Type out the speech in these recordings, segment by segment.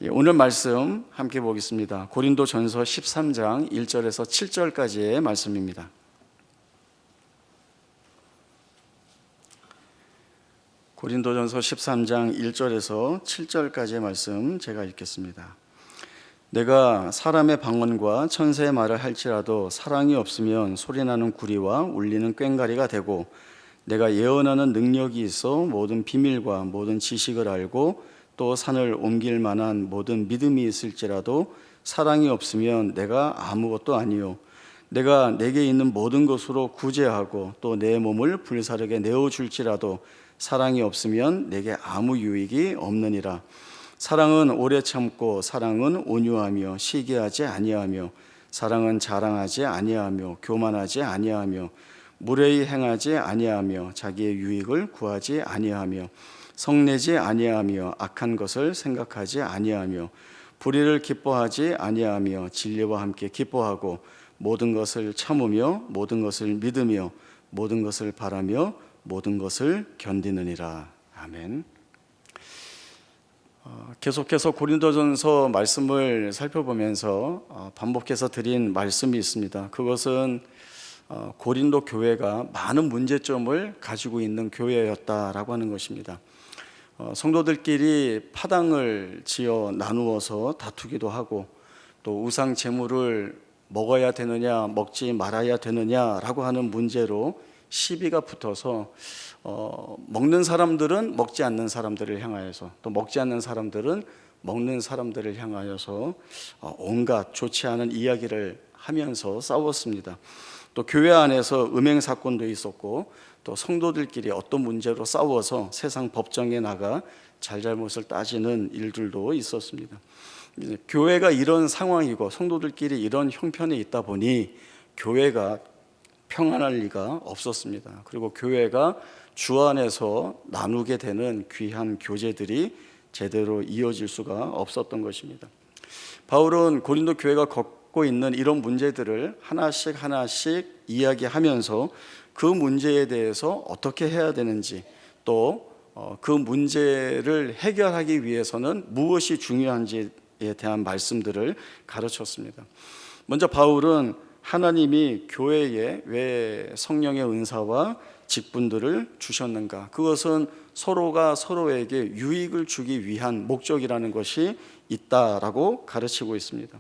오늘 말씀 함께 보겠습니다. 고린도전서 13장 1절에서 7절까지의 말씀입니다. 고린도전서 13장 1절에서 7절까지의 말씀 제가 읽겠습니다. 내가 사람의 방언과 천사의 말을 할지라도 사랑이 없으면 소리나는 구리와 울리는 꽹과리가 되고, 내가 예언하는 능력이 있어 모든 비밀과 모든 지식을 알고 또 산을 옮길 만한 모든 믿음이 있을지라도 사랑이 없으면 내가 아무것도 아니요, 내가 내게 있는 모든 것으로 구제하고 또 내 몸을 불사르게 내어줄지라도 사랑이 없으면 내게 아무 유익이 없느니라. 사랑은 오래 참고 사랑은 온유하며 시기하지 아니하며 사랑은 자랑하지 아니하며 교만하지 아니하며 무례히 행하지 아니하며 자기의 유익을 구하지 아니하며 성내지 아니하며 악한 것을 생각하지 아니하며 불의를 기뻐하지 아니하며 진리와 함께 기뻐하고 모든 것을 참으며 모든 것을 믿으며 모든 것을 바라며 모든 것을 견디느니라. 아멘. 계속해서 고린도전서 말씀을 살펴보면서 반복해서 드린 말씀이 있습니다. 그것은 고린도 교회가 많은 문제점을 가지고 있는 교회였다라고 하는 것입니다. 성도들끼리 파당을 지어 나누어서 다투기도 하고, 또 우상 제물을 먹어야 되느냐 먹지 말아야 되느냐라고 하는 문제로 시비가 붙어서 먹는 사람들은 먹지 않는 사람들을 향하여서, 또 먹지 않는 사람들은 먹는 사람들을 향하여서 온갖 좋지 않은 이야기를 하면서 싸웠습니다. 또 교회 안에서 음행 사건도 있었고, 또 성도들끼리 어떤 문제로 싸워서 세상 법정에 나가 잘잘못을 따지는 일들도 있었습니다. 교회가 이런 상황이고 성도들끼리 이런 형편에 있다 보니 교회가 평안할 리가 없었습니다. 그리고 교회가 주 안에서 나누게 되는 귀한 교제들이 제대로 이어질 수가 없었던 것입니다. 바울은 고린도 교회가 겪고 있는 이런 문제들을 하나씩 하나씩 이야기하면서 그 문제에 대해서 어떻게 해야 되는지, 또 그 문제를 해결하기 위해서는 무엇이 중요한지에 대한 말씀들을 가르쳤습니다. 먼저 바울은 하나님이 교회에 왜 성령의 은사와 직분들을 주셨는가, 그것은 서로가 서로에게 유익을 주기 위한 목적이라는 것이 있다라고 가르치고 있습니다.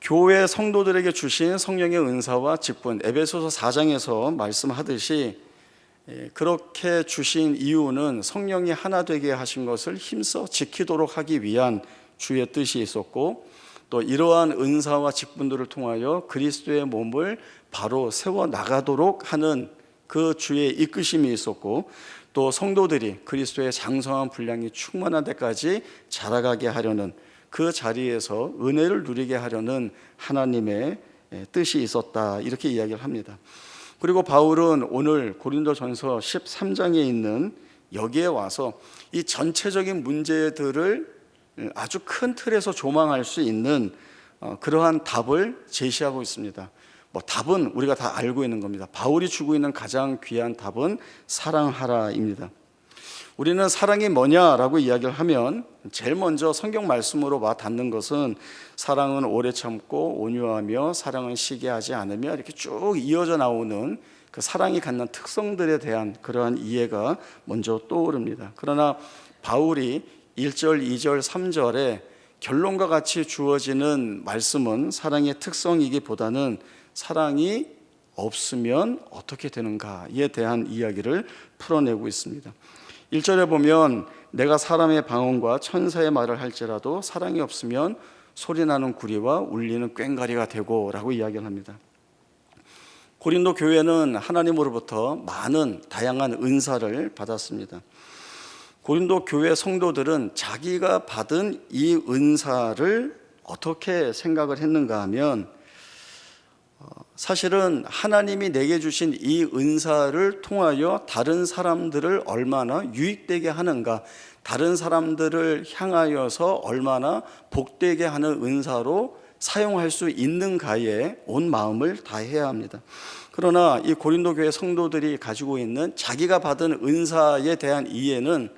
교회 성도들에게 주신 성령의 은사와 직분, 에베소서 4장에서 말씀하듯이 그렇게 주신 이유는 성령이 하나 되게 하신 것을 힘써 지키도록 하기 위한 주의 뜻이 있었고, 또 이러한 은사와 직분들을 통하여 그리스도의 몸을 바로 세워 나가도록 하는 그 주의 이끄심이 있었고, 또 성도들이 그리스도의 장성한 분량이 충만한 데까지 자라가게 하려는, 그 자리에서 은혜를 누리게 하려는 하나님의 뜻이 있었다, 이렇게 이야기를 합니다. 그리고 바울은 오늘 고린도전서 13장에 있는 여기에 와서 이 전체적인 문제들을 아주 큰 틀에서 조망할 수 있는 그러한 답을 제시하고 있습니다. 답은 우리가 다 알고 있는 겁니다. 바울이 주고 있는 가장 귀한 답은 사랑하라입니다. 우리는 사랑이 뭐냐라고 이야기를 하면 제일 먼저 성경 말씀으로 와 닿는 것은 사랑은 오래 참고 온유하며 사랑은 시기하지 않으며, 이렇게 쭉 이어져 나오는 그 사랑이 갖는 특성들에 대한 그러한 이해가 먼저 떠오릅니다. 그러나 바울이 1절, 2절, 3절에 결론과 같이 주어지는 말씀은 사랑의 특성이기보다는 사랑이 없으면 어떻게 되는가에 대한 이야기를 풀어내고 있습니다. 1절에 보면 내가 사람의 방언과 천사의 말을 할지라도 사랑이 없으면 소리나는 구리와 울리는 꽹과리가 되고 라고 이야기를 합니다. 고린도 교회는 하나님으로부터 많은 다양한 은사를 받았습니다. 고린도 교회 성도들은 자기가 받은 이 은사를 어떻게 생각을 했는가 하면, 사실은 하나님이 내게 주신 이 은사를 통하여 다른 사람들을 얼마나 유익되게 하는가, 다른 사람들을 향하여서 얼마나 복되게 하는 은사로 사용할 수 있는가에 온 마음을 다해야 합니다. 그러나 이 고린도 교회 성도들이 가지고 있는 자기가 받은 은사에 대한 이해는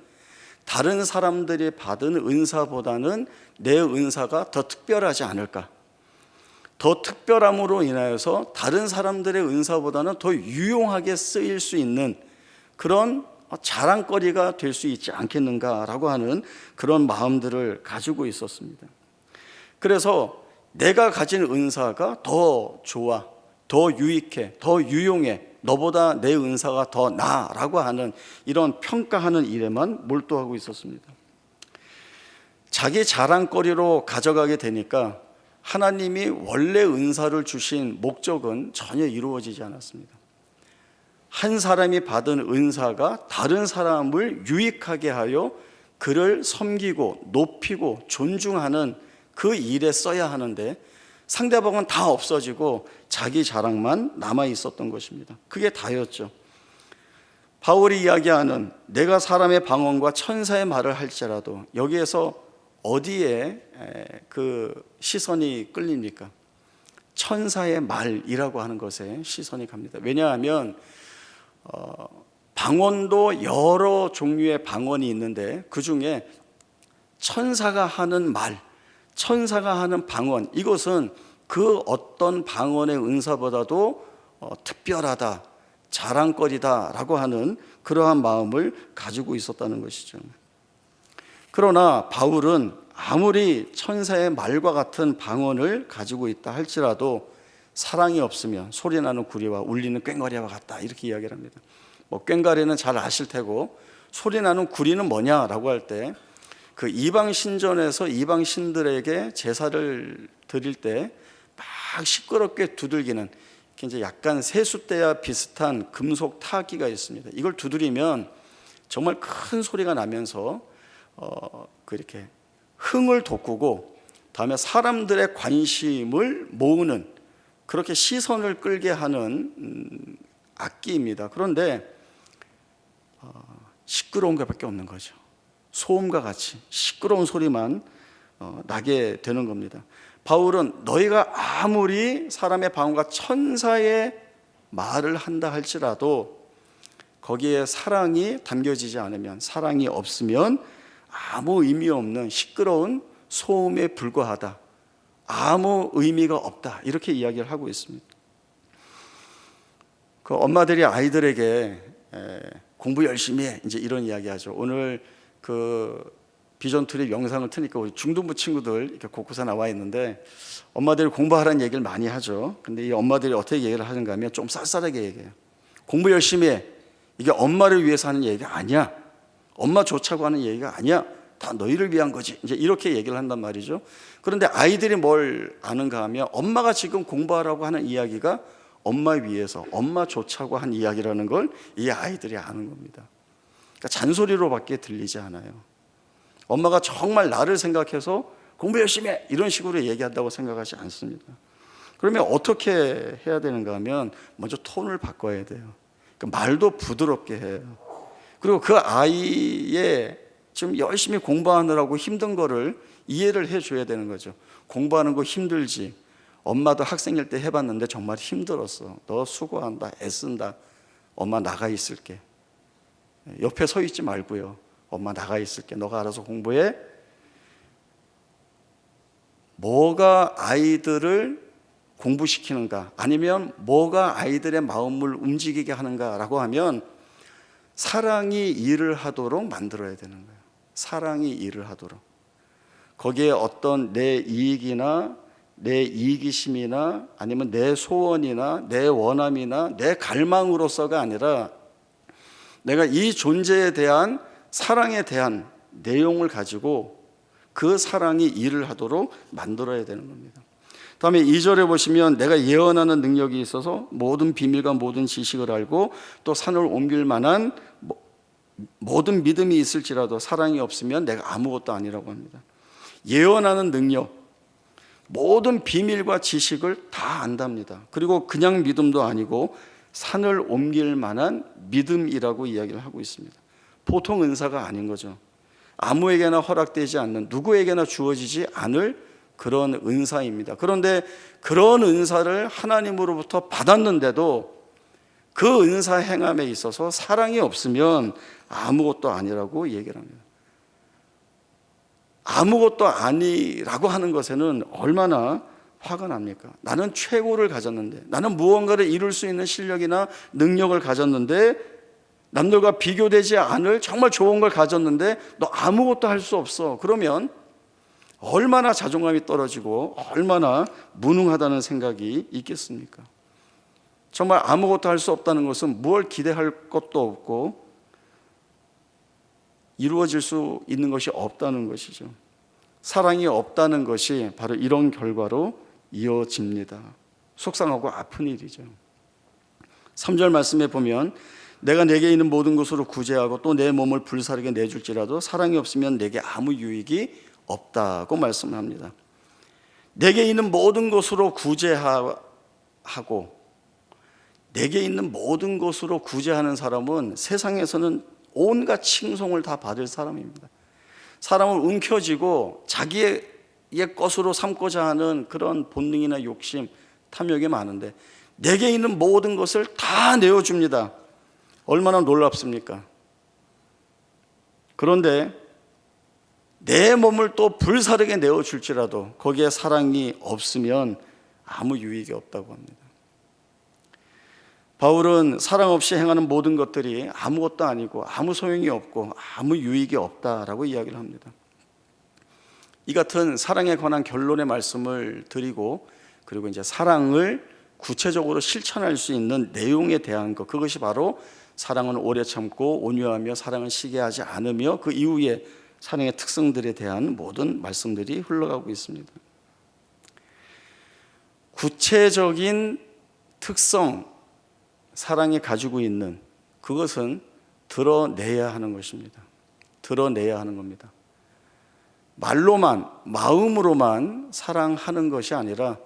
다른 사람들이 받은 은사보다는 내 은사가 더 특별하지 않을까? 더 특별함으로 인하여서 다른 사람들의 은사보다는 더 유용하게 쓰일 수 있는 그런 자랑거리가 될 수 있지 않겠는가라고 하는 그런 마음들을 가지고 있었습니다. 그래서 내가 가진 은사가 더 좋아, 더 유익해, 더 유용해, 너보다 내 은사가 더 나아라고 하는 이런 평가하는 일에만 몰두하고 있었습니다. 자기 자랑거리로 가져가게 되니까 하나님이 원래 은사를 주신 목적은 전혀 이루어지지 않았습니다. 한 사람이 받은 은사가 다른 사람을 유익하게 하여 그를 섬기고 높이고 존중하는 그 일에 써야 하는데 상대방은 다 없어지고 자기 자랑만 남아 있었던 것입니다. 그게 다였죠. 바울이 이야기하는 내가 사람의 방언과 천사의 말을 할지라도 여기에서 어디에 그 시선이 끌립니까? 천사의 말이라고 하는 것에 시선이 갑니다. 왜냐하면 방언도 여러 종류의 방언이 있는데 그 중에 천사가 하는 말, 천사가 하는 방언, 이것은 그 어떤 방언의 은사보다도 특별하다, 자랑거리다라고 하는 그러한 마음을 가지고 있었다는 것이죠. 그러나 바울은 아무리 천사의 말과 같은 방언을 가지고 있다 할지라도 사랑이 없으면 소리나는 구리와 울리는 꽹과리와 같다, 이렇게 이야기를 합니다. 꽹과리는 잘 아실 테고 소리나는 구리는 뭐냐라고 할 때 그 이방 신전에서 이방 신들에게 제사를 드릴 때 막 시끄럽게 두들기는 이제 약간 세숫대와 비슷한 금속 타악기가 있습니다. 이걸 두드리면 정말 큰 소리가 나면서 이렇게 흥을 돋구고 다음에 사람들의 관심을 모으는, 그렇게 시선을 끌게 하는 악기입니다. 그런데 시끄러운 것밖에 없는 거죠. 소음과 같이 시끄러운 소리만 나게 되는 겁니다. 바울은 너희가 아무리 사람의 방언과 천사의 말을 한다 할지라도 거기에 사랑이 담겨지지 않으면, 사랑이 없으면 아무 의미 없는 시끄러운 소음에 불과하다, 아무 의미가 없다, 이렇게 이야기를 하고 있습니다. 그 엄마들이 아이들에게 공부 열심히 해, 이제 이런 이야기하죠. 오늘 그 비전 트립 영상을 트니까 우리 중등부 친구들 이렇게 곳곳에 나와 있는데 엄마들이 공부하라는 얘기를 많이 하죠. 근데 이 엄마들이 어떻게 얘기를 하는가 하면 좀 쌀쌀하게 얘기해요. 공부 열심히 해. 이게 엄마를 위해서 하는 얘기가 아니야. 엄마 좋자고 하는 얘기가 아니야. 다 너희를 위한 거지. 이제 이렇게 얘기를 한단 말이죠. 그런데 아이들이 뭘 아는가 하면 엄마가 지금 공부하라고 하는 이야기가 엄마 위해서, 엄마 좋자고 한 이야기라는 걸 이 아이들이 아는 겁니다. 그러니까 잔소리로밖에 들리지 않아요. 엄마가 정말 나를 생각해서 공부 열심히 해, 이런 식으로 얘기한다고 생각하지 않습니다. 그러면 어떻게 해야 되는가 하면 먼저 톤을 바꿔야 돼요. 그러니까 말도 부드럽게 해요. 그리고 그 아이의 지금 열심히 공부하느라고 힘든 거를 이해를 해줘야 되는 거죠. 공부하는 거 힘들지. 엄마도 학생일 때 해봤는데 정말 힘들었어. 너 수고한다, 애쓴다. 엄마 나가 있을게. 옆에 서 있지 말고요. 엄마 나가 있을게. 너가 알아서 공부해. 뭐가 아이들을 공부시키는가, 아니면 뭐가 아이들의 마음을 움직이게 하는가라고 하면 사랑이 일을 하도록 만들어야 되는 거예요. 사랑이 일을 하도록. 거기에 어떤 내 이익이나 내 이기심이나 아니면 내 소원이나 내 원함이나 내 갈망으로서가 아니라 내가 이 존재에 대한 사랑에 대한 내용을 가지고 그 사랑이 일을 하도록 만들어야 되는 겁니다. 다음에 2절에 보시면 내가 예언하는 능력이 있어서 모든 비밀과 모든 지식을 알고 또 산을 옮길 만한 모든 믿음이 있을지라도 사랑이 없으면 내가 아무것도 아니라고 합니다. 예언하는 능력, 모든 비밀과 지식을 다 안답니다. 그리고 그냥 믿음도 아니고 산을 옮길 만한 믿음이라고 이야기를 하고 있습니다. 보통 은사가 아닌 거죠. 아무에게나 허락되지 않는, 누구에게나 주어지지 않을 그런 은사입니다. 그런데 그런 은사를 하나님으로부터 받았는데도 그 은사 행함에 있어서 사랑이 없으면 아무것도 아니라고 얘기를 합니다. 아무것도 아니라고 하는 것에는 얼마나 화가 납니까? 나는 최고를 가졌는데, 나는 무언가를 이룰 수 있는 실력이나 능력을 가졌는데, 남들과 비교되지 않을 정말 좋은 걸 가졌는데 너 아무것도 할 수 없어. 그러면 얼마나 자존감이 떨어지고 얼마나 무능하다는 생각이 있겠습니까? 정말 아무것도 할 수 없다는 것은 뭘 기대할 것도 없고 이루어질 수 있는 것이 없다는 것이죠. 사랑이 없다는 것이 바로 이런 결과로 이어집니다. 속상하고 아픈 일이죠. 3절 말씀에 보면 내가 내게 있는 모든 것으로 구제하고 또 내 몸을 불사르게 내줄지라도 사랑이 없으면 내게 아무 유익이 없다고 말씀합니다. 내게 있는 모든 것으로 구제하고 내게 있는 모든 것으로 구제하는 사람은 세상에서는 온갖 칭송을 다 받을 사람입니다. 사람을 움켜쥐고 자기의 것으로 삼고자 하는 그런 본능이나 욕심, 탐욕이 많은데 내게 있는 모든 것을 다 내어줍니다. 얼마나 놀랍습니까? 그런데 내 몸을 또 불사르게 내어줄지라도 거기에 사랑이 없으면 아무 유익이 없다고 합니다. 바울은 사랑 없이 행하는 모든 것들이 아무것도 아니고 아무 소용이 없고 아무 유익이 없다라고 이야기를 합니다. 이 같은 사랑에 관한 결론의 말씀을 드리고 그리고 이제 사랑을 구체적으로 실천할 수 있는 내용에 대한 것, 그것이 바로 사랑은 오래 참고 온유하며 사랑은 시기하지 않으며 그 이후에 사랑의 특성들에 대한 모든 말씀들이 흘러가고 있습니다. 구체적인 특성, 사랑이 가지고 있는 그것은 드러내야 하는 것입니다. 드러내야 하는 겁니다. 말로만, 마음으로만 사랑하는 것이 아니라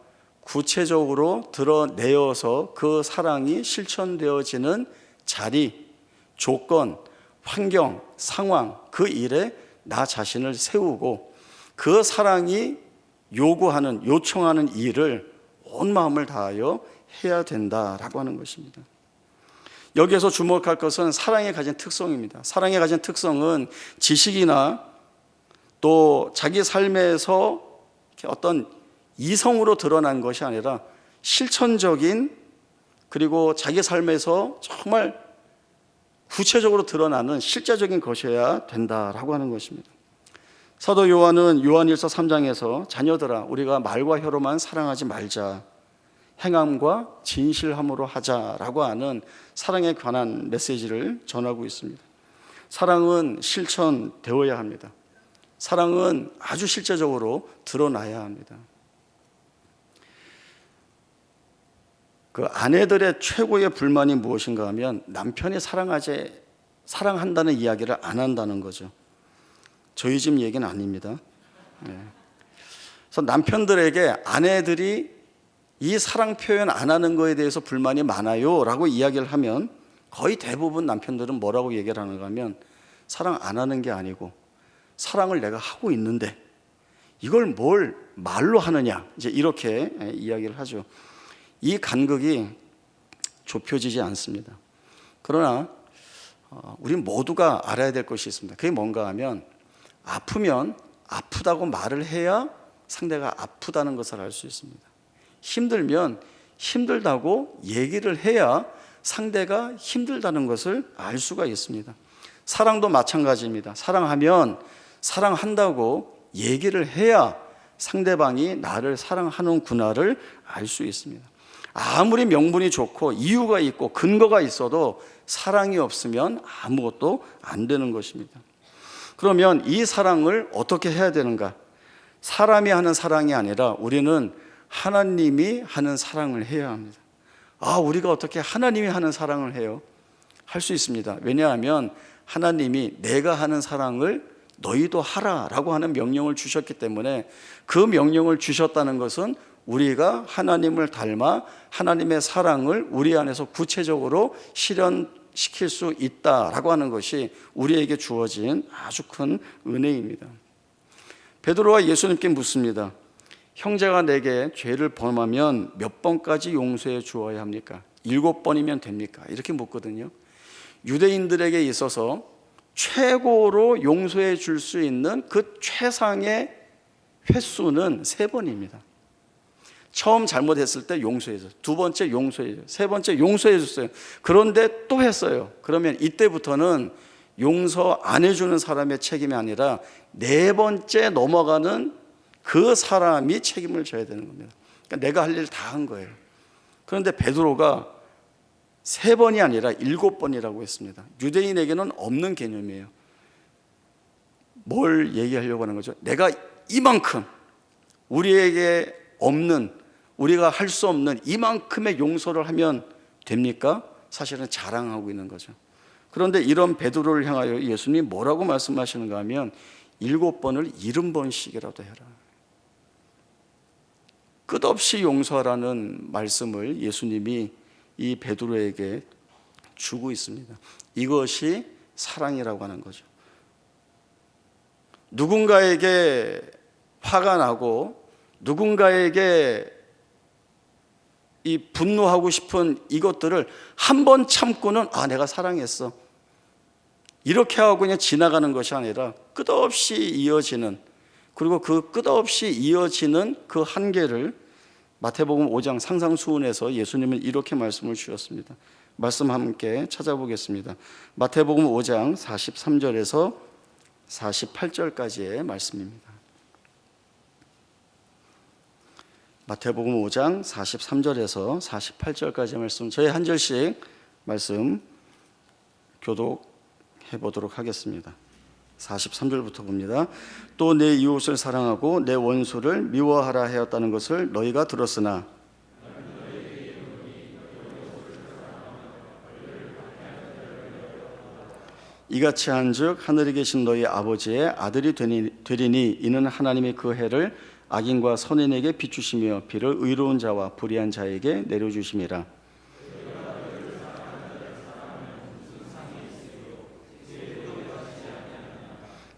구체적으로 드러내어서 그 사랑이 실천되어지는 자리, 조건, 환경, 상황, 그 일에 나 자신을 세우고 그 사랑이 요청하는 일을 온 마음을 다하여 해야 된다라고 하는 것입니다. 여기에서 주목할 것은 사랑이 가진 특성입니다. 사랑이 가진 특성은 지식이나 또 자기 삶에서 어떤 이성으로 드러난 것이 아니라 실천적인 그리고 자기 삶에서 정말 구체적으로 드러나는 실제적인 것이어야 된다라고 하는 것입니다. 사도 요한은 요한일서 3장에서 자녀들아 우리가 말과 혀로만 사랑하지 말자, 행함과 진실함으로 하자라고 하는 사랑에 관한 메시지를 전하고 있습니다. 사랑은 실천되어야 합니다. 사랑은 아주 실제적으로 드러나야 합니다. 그 아내들의 최고의 불만이 무엇인가 하면 남편이 사랑한다는 이야기를 안 한다는 거죠. 저희 집 얘기는 아닙니다. 그래서 남편들에게 아내들이 이 사랑 표현 안 하는 거에 대해서 불만이 많아요 라고 이야기를 하면 거의 대부분 남편들은 뭐라고 얘기를 하는가 하면 사랑 안 하는 게 아니고 사랑을 내가 하고 있는데 이걸 뭘 말로 하느냐, 이제 이렇게 이야기를 하죠. 이 간극이 좁혀지지 않습니다. 그러나 우리 모두가 알아야 될 것이 있습니다. 그게 뭔가 하면 아프면 아프다고 말을 해야 상대가 아프다는 것을 알 수 있습니다. 힘들면 힘들다고 얘기를 해야 상대가 힘들다는 것을 알 수가 있습니다. 사랑도 마찬가지입니다. 사랑하면 사랑한다고 얘기를 해야 상대방이 나를 사랑하는구나를 알 수 있습니다. 아무리 명분이 좋고 이유가 있고 근거가 있어도 사랑이 없으면 아무것도 안 되는 것입니다. 그러면 이 사랑을 어떻게 해야 되는가? 사람이 하는 사랑이 아니라 우리는 하나님이 하는 사랑을 해야 합니다. 우리가 어떻게 하나님이 하는 사랑을 해요? 할 수 있습니다. 왜냐하면 하나님이 내가 하는 사랑을 너희도 하라라고 하는 명령을 주셨기 때문에 그 명령을 주셨다는 것은 우리가 하나님을 닮아 하나님의 사랑을 우리 안에서 구체적으로 실현시킬 수 있다라고 하는 것이 우리에게 주어진 아주 큰 은혜입니다. 베드로가 예수님께 묻습니다. 형제가 내게 죄를 범하면 몇 번까지 용서해 주어야 합니까? 7번이면 됩니까? 이렇게 묻거든요. 유대인들에게 있어서 최고로 용서해 줄 수 있는 그 최상의 횟수는 3번입니다. 처음 잘못했을 때 용서해줘요. 두 번째 용서해줘요. 세 번째 용서해줬어요. 그런데 또 했어요. 그러면 이때부터는 용서 안 해주는 사람의 책임이 아니라 4번째 넘어가는 그 사람이 책임을 져야 되는 겁니다. 그러니까 내가 할 일 다 한 거예요. 그런데 베드로가 3번이 아니라 7번이라고 했습니다. 유대인에게는 없는 개념이에요. 뭘 얘기하려고 하는 거죠? 내가 이만큼 우리에게 없는, 우리가 할 수 없는 이만큼의 용서를 하면 됩니까? 사실은 자랑하고 있는 거죠. 그런데 이런 베드로를 향하여 예수님이 뭐라고 말씀하시는가 하면 7번을 70번씩이라도 해라. 끝없이 용서하라는 말씀을 예수님이 이 베드로에게 주고 있습니다. 이것이 사랑이라고 하는 거죠. 누군가에게 화가 나고 누군가에게 이 분노하고 싶은 이것들을 한 번 참고는 내가 사랑했어 이렇게 하고 그냥 지나가는 것이 아니라 끝없이 이어지는, 그리고 그 끝없이 이어지는 그 한계를 마태복음 5장 상상수훈에서 예수님은 이렇게 말씀을 주셨습니다. 말씀 함께 찾아보겠습니다. 마태복음 5장 43절에서 48절까지의 말씀입니다. 마태복음 5장 43절에서 48절까지의 말씀, 저희 한 절씩 말씀 교독해 보도록 하겠습니다. 43절부터 봅니다. 또 내 이웃을 사랑하고 내 원수를 미워하라 하였다는 것을 너희가 들었으나 이같이 한즉 하늘에 계신 너희 아버지의 아들이 되리니 이는 하나님이 그 해를 악인과 선인에게 비추시며 비를 의로운 자와 불의한 자에게 내려주심이라.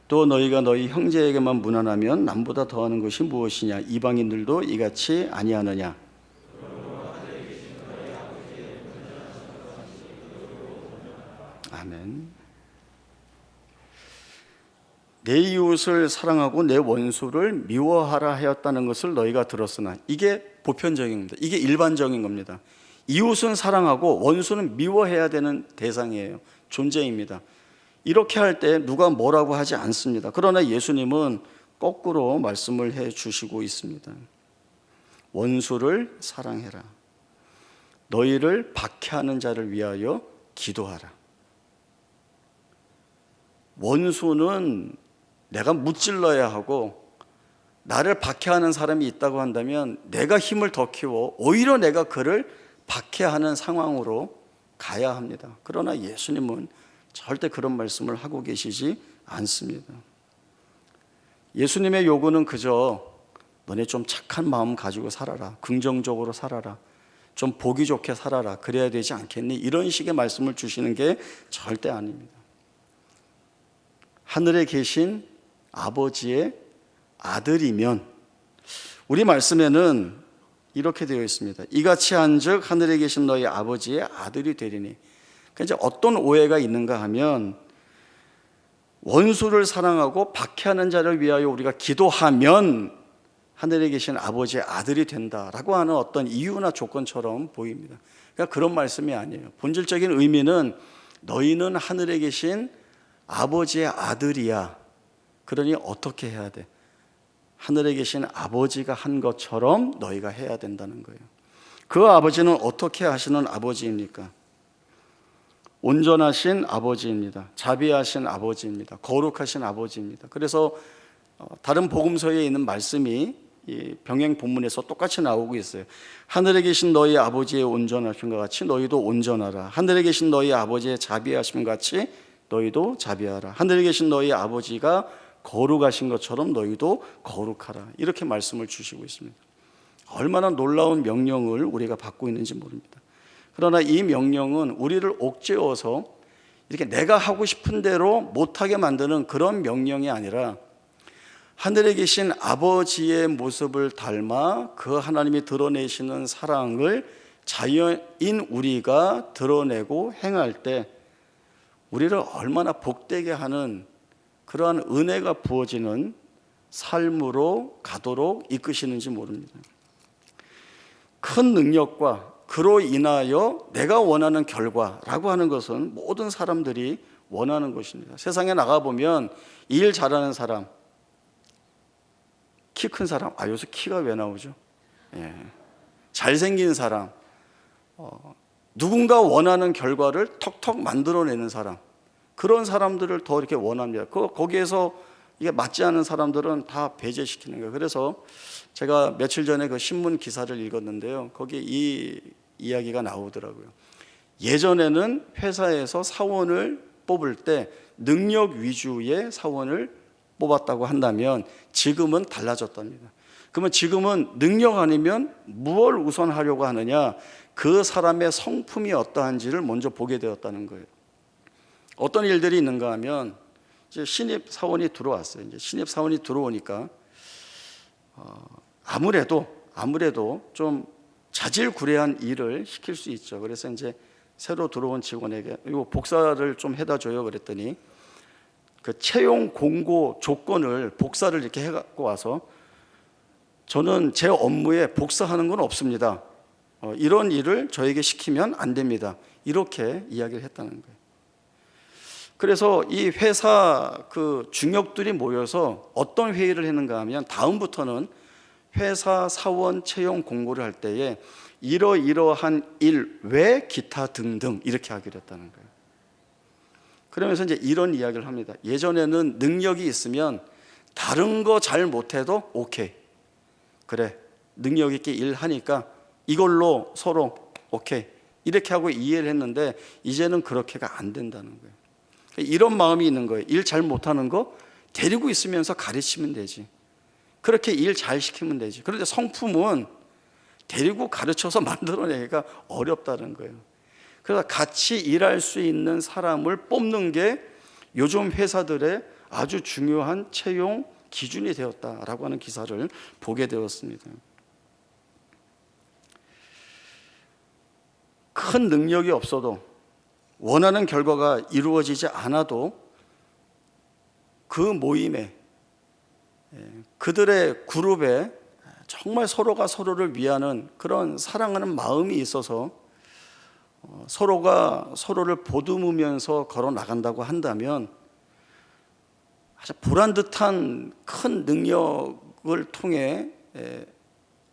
또 너희가 너희 형제에게만 무난하면 남보다 더하는 것이 무엇이냐? 이방인들도 이같이 아니하느냐? 아멘. 내 이웃을 사랑하고 내 원수를 미워하라 하였다는 것을 너희가 들었으나, 이게 보편적인 겁니다. 이게 일반적인 겁니다. 이웃은 사랑하고 원수는 미워해야 되는 대상이에요. 존재입니다. 이렇게 할 때 누가 뭐라고 하지 않습니다. 그러나 예수님은 거꾸로 말씀을 해 주시고 있습니다. 원수를 사랑해라. 너희를 박해하는 자를 위하여 기도하라. 원수는 내가 무찔러야 하고, 나를 박해하는 사람이 있다고 한다면 내가 힘을 더 키워 오히려 내가 그를 박해하는 상황으로 가야 합니다. 그러나 예수님은 절대 그런 말씀을 하고 계시지 않습니다. 예수님의 요구는 그저 너네 좀 착한 마음 가지고 살아라, 긍정적으로 살아라, 좀 보기 좋게 살아라, 그래야 되지 않겠니? 이런 식의 말씀을 주시는 게 절대 아닙니다. 하늘에 계신 아버지의 아들이면, 우리 말씀에는 이렇게 되어 있습니다. 이같이 한즉 하늘에 계신 너희 아버지의 아들이 되리니. 그러니까 이제 어떤 오해가 있는가 하면, 원수를 사랑하고 박해하는 자를 위하여 우리가 기도하면 하늘에 계신 아버지의 아들이 된다라고 하는 어떤 이유나 조건처럼 보입니다. 그러니까 그런 말씀이 아니에요. 본질적인 의미는 너희는 하늘에 계신 아버지의 아들이야. 그러니 어떻게 해야 돼? 하늘에 계신 아버지가 한 것처럼 너희가 해야 된다는 거예요. 그 아버지는 어떻게 하시는 아버지입니까? 온전하신 아버지입니다. 자비하신 아버지입니다. 거룩하신 아버지입니다. 그래서 다른 복음서에 있는 말씀이 이 병행 본문에서 똑같이 나오고 있어요. 하늘에 계신 너희 아버지의 온전하심과 같이 너희도 온전하라. 하늘에 계신 너희 아버지의 자비하심과 같이 너희도 자비하라. 하늘에 계신 너희 아버지가 거룩하신 것처럼 너희도 거룩하라. 이렇게 말씀을 주시고 있습니다. 얼마나 놀라운 명령을 우리가 받고 있는지 모릅니다. 그러나 이 명령은 우리를 옥죄어서 이렇게 내가 하고 싶은 대로 못하게 만드는 그런 명령이 아니라, 하늘에 계신 아버지의 모습을 닮아 그 하나님이 드러내시는 사랑을 자연인 우리가 드러내고 행할 때 우리를 얼마나 복되게 하는 그러한 은혜가 부어지는 삶으로 가도록 이끄시는지 모릅니다. 큰 능력과 그로 인하여 내가 원하는 결과라고 하는 것은 모든 사람들이 원하는 것입니다. 세상에 나가보면 일 잘하는 사람, 키 큰 사람, 요새 키가 왜 나오죠? 잘생긴 사람, 누군가 원하는 결과를 턱턱 만들어내는 사람, 그런 사람들을 더 이렇게 원합니다. 거기에서 이게 맞지 않은 사람들은 다 배제시키는 거예요. 그래서 제가 며칠 전에 그 신문 기사를 읽었는데요, 거기에 이 이야기가 나오더라고요. 예전에는 회사에서 사원을 뽑을 때 능력 위주의 사원을 뽑았다고 한다면 지금은 달라졌답니다. 그러면 지금은 능력 아니면 무엇을 우선하려고 하느냐, 그 사람의 성품이 어떠한지를 먼저 보게 되었다는 거예요. 어떤 일들이 있는가 하면 이제 신입 사원이 들어왔어요. 이제 신입 사원이 들어오니까 아무래도 좀 자질구레한 일을 시킬 수 있죠. 그래서 이제 새로 들어온 직원에게 이거 복사를 좀 해다 줘요 그랬더니 그 채용 공고 조건을 복사를 이렇게 해갖고 와서 저는 제 업무에 복사하는 건 없습니다. 이런 일을 저에게 시키면 안 됩니다. 이렇게 이야기를 했다는 거예요. 그래서 이 회사 그 중역들이 모여서 어떤 회의를 했는가 하면 다음부터는 회사 사원 채용 공고를 할 때에 이러이러한 일 외 기타 등등 이렇게 하기로 했다는 거예요. 그러면서 이제 이런 이야기를 합니다. 예전에는 능력이 있으면 다른 거 잘 못해도 오케이, 그래 능력 있게 일하니까 이걸로 서로 오케이 이렇게 하고 이해를 했는데 이제는 그렇게가 안 된다는 거예요. 이런 마음이 있는 거예요. 일 잘 못하는 거 데리고 있으면서 가르치면 되지, 그렇게 일 잘 시키면 되지. 그런데 성품은 데리고 가르쳐서 만들어내기가 어렵다는 거예요. 그래서 같이 일할 수 있는 사람을 뽑는 게 요즘 회사들의 아주 중요한 채용 기준이 되었다라고 하는 기사를 보게 되었습니다. 큰 능력이 없어도 원하는 결과가 이루어지지 않아도 그 모임에, 그들의 그룹에 정말 서로가 서로를 위하는 그런 사랑하는 마음이 있어서 서로가 서로를 보듬으면서 걸어 나간다고 한다면 아주 보란듯한 큰 능력을 통해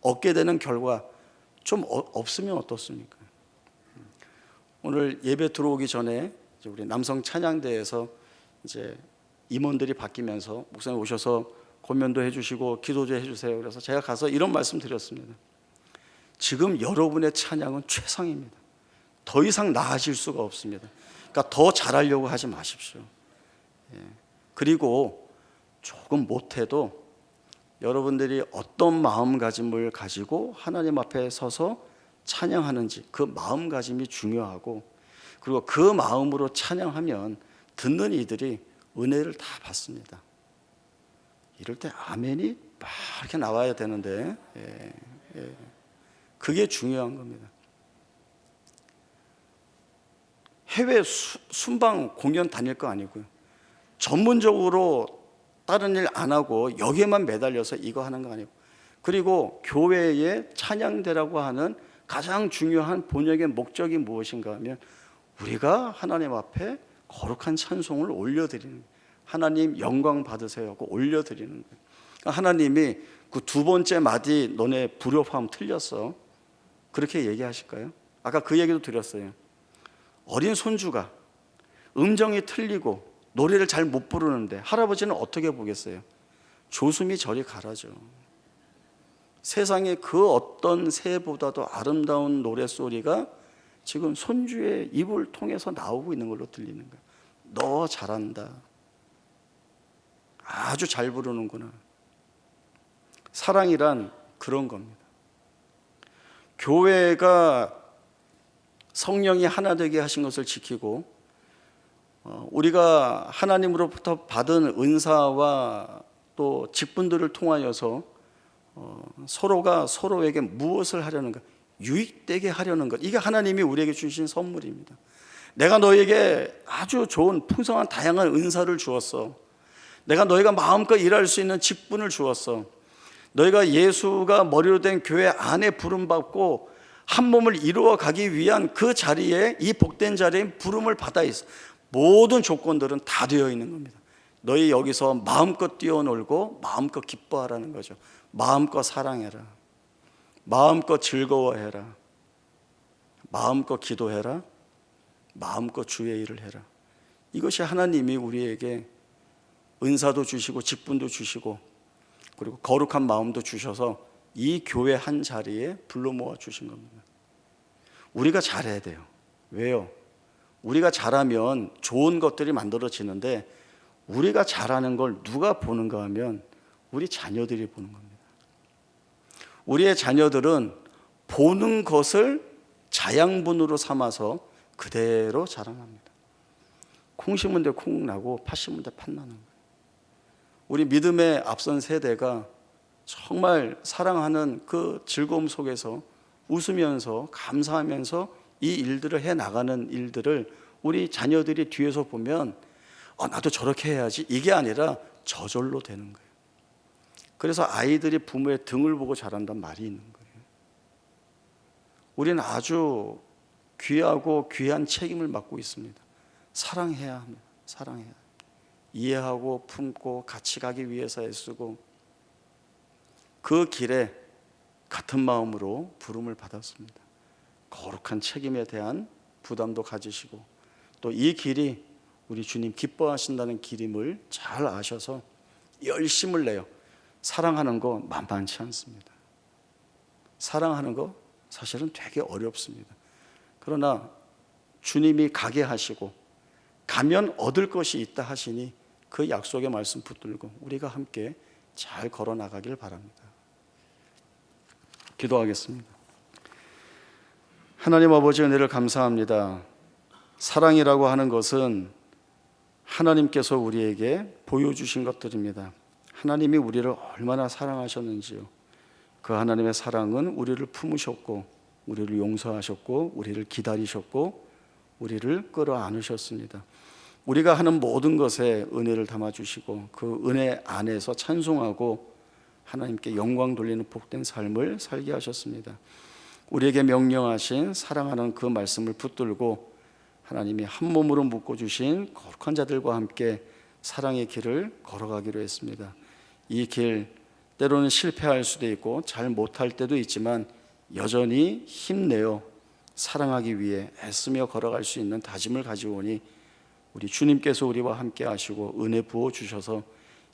얻게 되는 결과 좀 없으면 어떻습니까? 오늘 예배 들어오기 전에 우리 남성 찬양대에서 이제 임원들이 바뀌면서 목사님 오셔서 권면도 해주시고 기도도 해주세요. 그래서 제가 가서 이런 말씀 드렸습니다. 지금 여러분의 찬양은 최상입니다. 더 이상 나아질 수가 없습니다. 그러니까 더 잘하려고 하지 마십시오. 그리고 조금 못해도 여러분들이 어떤 마음가짐을 가지고 하나님 앞에 서서 찬양하는지 그 마음가짐이 중요하고, 그리고 그 마음으로 찬양하면 듣는 이들이 은혜를 다 받습니다. 이럴 때 아멘이 막 이렇게 나와야 되는데 그게 중요한 겁니다. 해외 순방 공연 다닐 거 아니고요, 전문적으로 다른 일 안 하고 여기에만 매달려서 이거 하는 거 아니고, 그리고 교회의 찬양대라고 하는 가장 중요한 본역의 목적이 무엇인가 하면 우리가 하나님 앞에 거룩한 찬송을 올려드리는 거예요. 하나님 영광 받으세요 하고 올려드리는 거예요. 그러니까 하나님이 그 두 번째 마디 너네 불협화음 틀렸어, 그렇게 얘기하실까요? 아까 그 얘기도 드렸어요. 어린 손주가 음정이 틀리고 노래를 잘 못 부르는데 할아버지는 어떻게 보겠어요? 조숨이 저리 가라죠. 세상에 그 어떤 새보다도 아름다운 노래소리가 지금 손주의 입을 통해서 나오고 있는 걸로 들리는 거예요. 너 잘한다, 아주 잘 부르는구나. 사랑이란 그런 겁니다. 교회가 성령이 하나 되게 하신 것을 지키고 우리가 하나님으로부터 받은 은사와 또 직분들을 통하여서 서로가 서로에게 무엇을 하려는가, 유익되게 하려는 것, 이게 하나님이 우리에게 주신 선물입니다. 내가 너에게 아주 좋은 풍성한 다양한 은사를 주었어. 내가 너희가 마음껏 일할 수 있는 직분을 주었어. 너희가 예수가 머리로 된 교회 안에 부름받고 한 몸을 이루어 가기 위한 그 자리에, 이 복된 자리에 부름을 받아 있어. 모든 조건들은 다 되어 있는 겁니다. 너희 여기서 마음껏 뛰어놀고 마음껏 기뻐하라는 거죠. 마음껏 사랑해라. 마음껏 즐거워해라. 마음껏 기도해라. 마음껏 주의 일을 해라. 이것이 하나님이 우리에게 은사도 주시고 직분도 주시고 그리고 거룩한 마음도 주셔서 이 교회 한 자리에 불러 모아 주신 겁니다. 우리가 잘해야 돼요. 왜요? 우리가 잘하면 좋은 것들이 만들어지는데, 우리가 잘하는 걸 누가 보는가 하면 우리 자녀들이 보는 겁니다. 우리의 자녀들은 보는 것을 자양분으로 삼아서 그대로 자라납니다. 콩 심은 데 콩 나고 팥 심은 데 팥 나는 거예요. 우리 믿음의 앞선 세대가 정말 사랑하는 그 즐거움 속에서 웃으면서 감사하면서 이 일들을 해나가는 일들을 우리 자녀들이 뒤에서 보면 나도 저렇게 해야지, 이게 아니라 저절로 되는 거예요. 그래서 아이들이 부모의 등을 보고 자란다는 말이 있는 거예요. 우리는 아주 귀하고 귀한 책임을 맡고 있습니다. 사랑해야 합니다. 사랑해야 합니다. 이해하고 품고 같이 가기 위해서 애쓰고, 그 길에 같은 마음으로 부름을 받았습니다. 거룩한 책임에 대한 부담도 가지시고, 또 이 길이 우리 주님 기뻐하신다는 길임을 잘 아셔서 열심을 내요. 사랑하는 거 만만치 않습니다. 사랑하는 거 사실은 되게 어렵습니다. 그러나 주님이 가게 하시고 가면 얻을 것이 있다 하시니 그 약속의 말씀 붙들고 우리가 함께 잘 걸어 나가길 바랍니다. 기도하겠습니다. 하나님 아버지, 은혜를 감사합니다. 사랑이라고 하는 것은 하나님께서 우리에게 보여주신 것들입니다. 하나님이 우리를 얼마나 사랑하셨는지요. 그 하나님의 사랑은 우리를 품으셨고, 우리를 용서하셨고, 우리를 기다리셨고, 우리를 끌어안으셨습니다. 우리가 하는 모든 것에 은혜를 담아주시고, 그 은혜 안에서 찬송하고 하나님께 영광 돌리는 복된 삶을 살게 하셨습니다. 우리에게 명령하신 사랑하는 그 말씀을 붙들고 하나님이 한 몸으로 묶어주신 거룩한 자들과 함께 사랑의 길을 걸어가기로 했습니다. 이 길, 때로는 실패할 수도 있고 잘 못할 때도 있지만 여전히 힘내어 사랑하기 위해 애쓰며 걸어갈 수 있는 다짐을 가지고 오니 우리 주님께서 우리와 함께 하시고 은혜 부어주셔서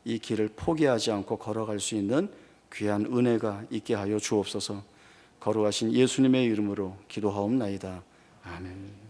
이 길을 포기하지 않고 걸어갈 수 있는 귀한 은혜가 있게 하여 주옵소서. 거룩하신 예수님의 이름으로 기도하옵나이다. 아멘.